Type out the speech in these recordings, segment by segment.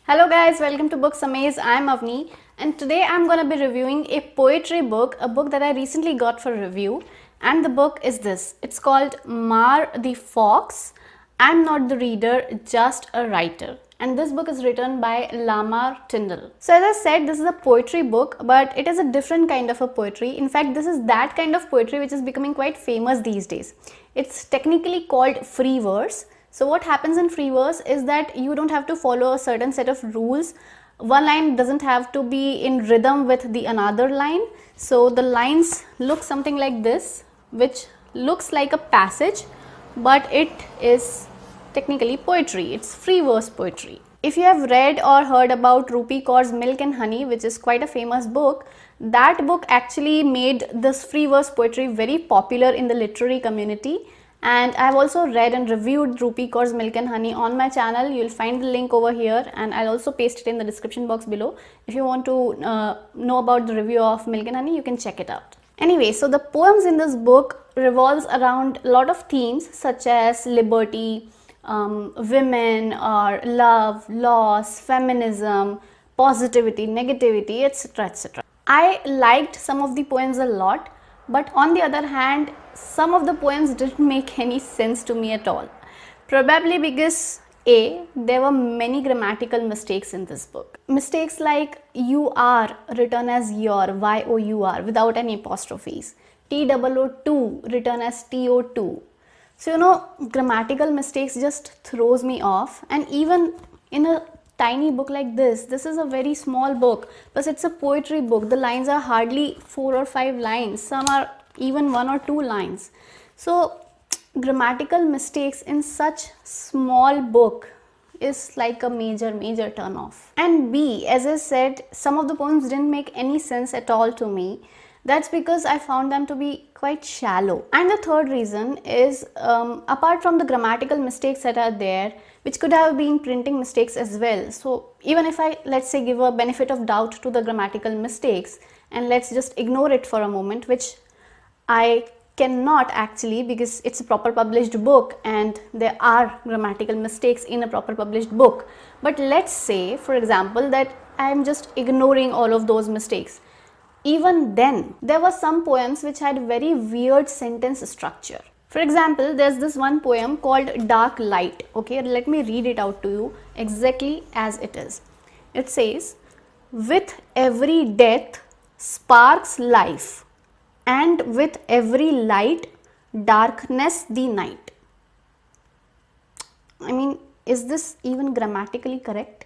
Hello guys, welcome to Books Amaze. I'm Avni and today I'm going to be reviewing a poetry book, a book that I recently got for review, and the book is this. It's called Mar the Fox. I'm not the reader, just a writer. And this book is written by Lamar Tyndall. So as I said, this is a poetry book, but it is a different kind of a poetry. In fact, this is that kind of poetry which is becoming quite famous these days. It's technically called free verse. So what happens in free verse is that you don't have to follow a certain set of rules. One line doesn't have to be in rhythm with the another line. So the lines look something like this, which looks like a passage, but it is technically poetry. It's free verse poetry. If you have read or heard about Rupi Kaur's Milk and Honey, which is quite a famous book, that book actually made this free verse poetry very popular in the literary community. And I have also read and reviewed Rupi Kaur's Milk and Honey on my channel. You'll find the link over here and I'll also paste it in the description box below. If you want to know about the review of Milk and Honey, you can check it out. Anyway, so the poems in this book revolves around a lot of themes such as liberty, women, or love, loss, feminism, positivity, negativity, etc. etc. I liked some of the poems a lot. But on the other hand, some of the poems didn't make any sense to me at all. Probably because A, there were many grammatical mistakes in this book. Mistakes like you are written as your, Y-O-U-R, without any apostrophes. T-O-O-2 written as T-O-2. So grammatical mistakes just throws me off. And even in a tiny book like this is a very small book, but it's a poetry book. The lines are hardly 4 or 5 lines, some are even 1 or 2 lines. So grammatical mistakes in such small book is like a major turn off. And B, as I said, some of the poems didn't make any sense at all to me. That's because I found them to be quite shallow. And the third reason is, apart from the grammatical mistakes that are there, which could have been printing mistakes as well. So even if I, let's say, give a benefit of doubt to the grammatical mistakes and let's just ignore it for a moment, which I cannot actually because it's a proper published book and there are grammatical mistakes in a proper published book. But let's say, for example, that I am just ignoring all of those mistakes. Even then, there were some poems which had very weird sentence structure. For example, there's this one poem called Dark Light. Okay, let me read it out to you exactly as it is. It says, with every death sparks life, and with every light darkness the night. I mean, is this even grammatically correct?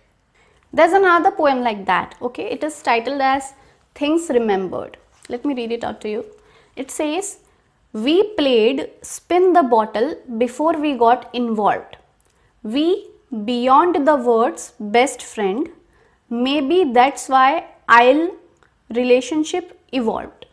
There's another poem like that. Okay, it is titled as Things Remembered. Let me read it out to you. It says, we played spin the bottle before we got involved. We, beyond the words, best friend. Maybe that's why I'll relationship evolved.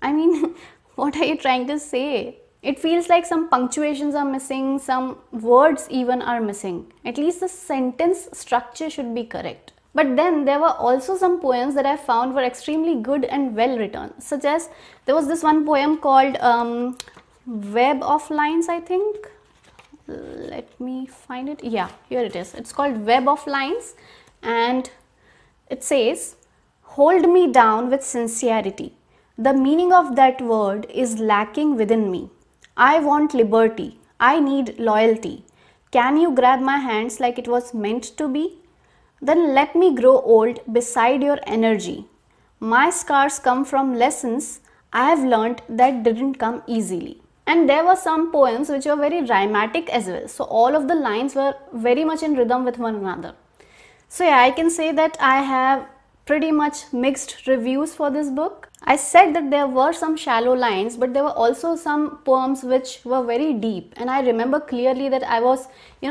I mean, what are you trying to say? It feels like some punctuations are missing, some words even are missing. At least the sentence structure should be correct. But then there were also some poems that I found were extremely good and well written, such as there was this one poem called Web of Lines, I think. Let me find it. Yeah, here it is. It's called Web of Lines and it says, hold me down with sincerity. The meaning of that word is lacking within me. I want liberty. I need loyalty. Can you grab my hands like it was meant to be? Then let me grow old beside your energy. My scars come from lessons I have learnt that didn't come easily. And there were some poems which were very rhymatic as well. So all of the lines were very much in rhythm with one another. So yeah, I can say that I have pretty much mixed reviews for this book. I said that there were some shallow lines, but there were also some poems which were very deep. And I remember clearly that I was,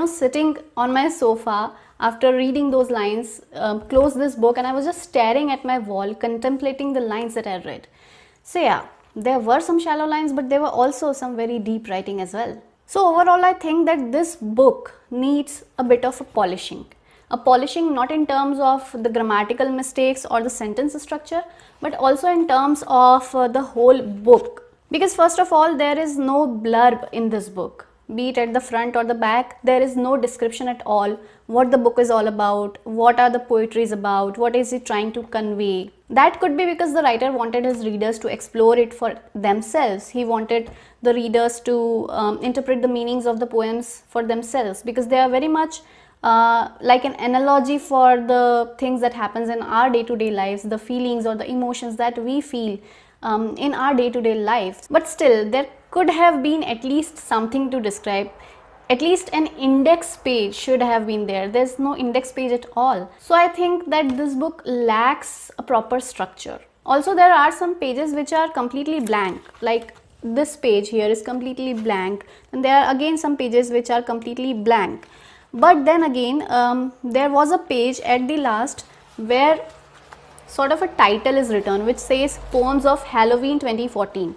sitting on my sofa after reading those lines, closed this book and I was just staring at my wall, contemplating the lines that I read. So yeah, there were some shallow lines, but there were also some very deep writing as well. So overall, I think that this book needs a bit of a polishing. A polishing not in terms of the grammatical mistakes or the sentence structure, but also in terms of the whole book. Because first of all, there is no blurb in this book. be it at the front or the back, there is no description at all what the book is all about, what are the poetries about, what is it trying to convey. That could be because the writer wanted his readers to explore it for themselves. He wanted the readers to interpret the meanings of the poems for themselves, because they are very much like an analogy for the things that happens in our day-to-day lives, the feelings or the emotions that we feel in our day-to-day life. But still, there could have been at least something to describe. At least an index page should have been there. There's no index page at all. So I think that this book lacks a proper structure. Also, there are some pages which are completely blank, like this page here is completely blank, and there are again some pages which are completely blank. But then again, there was a page at the last where sort of a title is written which says Poems of Halloween 2014.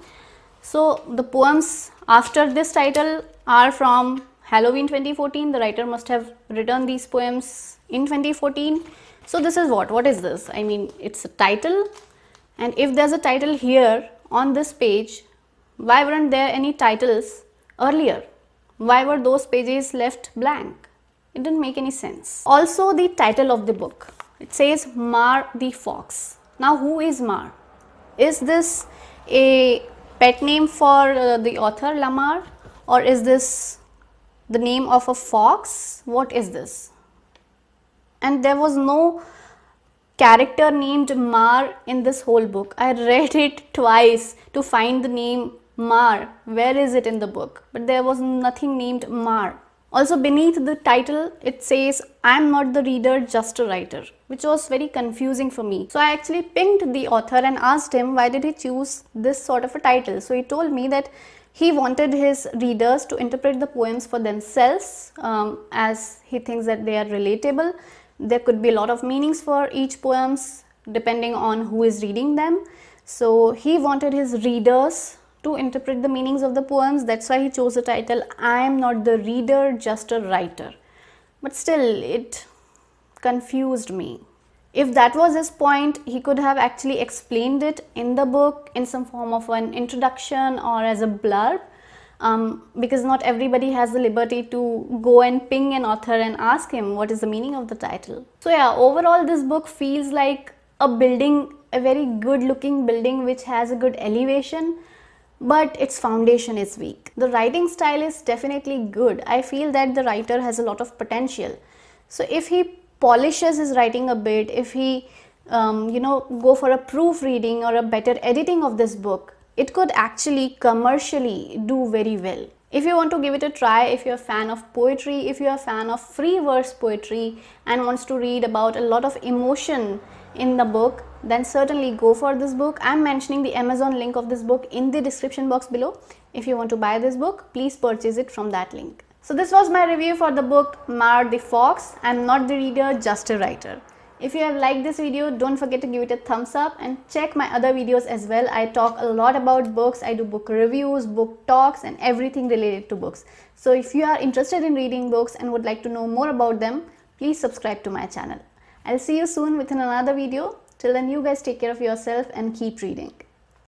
So the poems after this title are from Halloween 2014. The writer must have written these poems in 2014. So this is what is this? I mean, it's a title, and if there's a title here on this page, why weren't there any titles earlier? Why were those pages left blank? It didn't make any sense. Also, the title of the book, it says Mar the Fox. Now, who is Mar? Is this a pet name for the author Lamar, or is this the name of a fox? What is this? And there was no character named Mar in this whole book. I read it twice to find the name Mar. Where is it in the book? But there was nothing named Mar. Also, beneath the title, it says, I'm not the reader, just a writer, which was very confusing for me. So I actually pinged the author and asked him why did he choose this sort of a title. So he told me that he wanted his readers to interpret the poems for themselves, as he thinks that they are relatable. There could be a lot of meanings for each poems depending on who is reading them. So he wanted his readers to interpret the meanings of the poems. That's why he chose the title, I am not the reader, just a writer. But still, it confused me. If that was his point, he could have actually explained it in the book in some form of an introduction or as a blurb, because not everybody has the liberty to go and ping an author and ask him what is the meaning of the title. So yeah, overall this book feels like a building, a very good looking building which has a good elevation, but its foundation is weak. The writing style is definitely good. I feel that the writer has a lot of potential. So if he polishes his writing a bit, if he go for a proofreading or a better editing of this book, it could actually commercially do very well. If you want to give it a try, if you're a fan of poetry, if you're a fan of free verse poetry and wants to read about a lot of emotion in the book, then certainly go for this book. I'm mentioning the Amazon link of this book in the description box below. If you want to buy this book, please purchase it from that link. So this was my review for the book Mar the Fox. I'm not the reader, just a writer. If you have liked this video, don't forget to give it a thumbs up and check my other videos as well. I talk a lot about books. I do book reviews, book talks, and everything related to books. So if you are interested in reading books and would like to know more about them, please subscribe to my channel. I'll see you soon within another video. Till then, you guys take care of yourself and keep reading.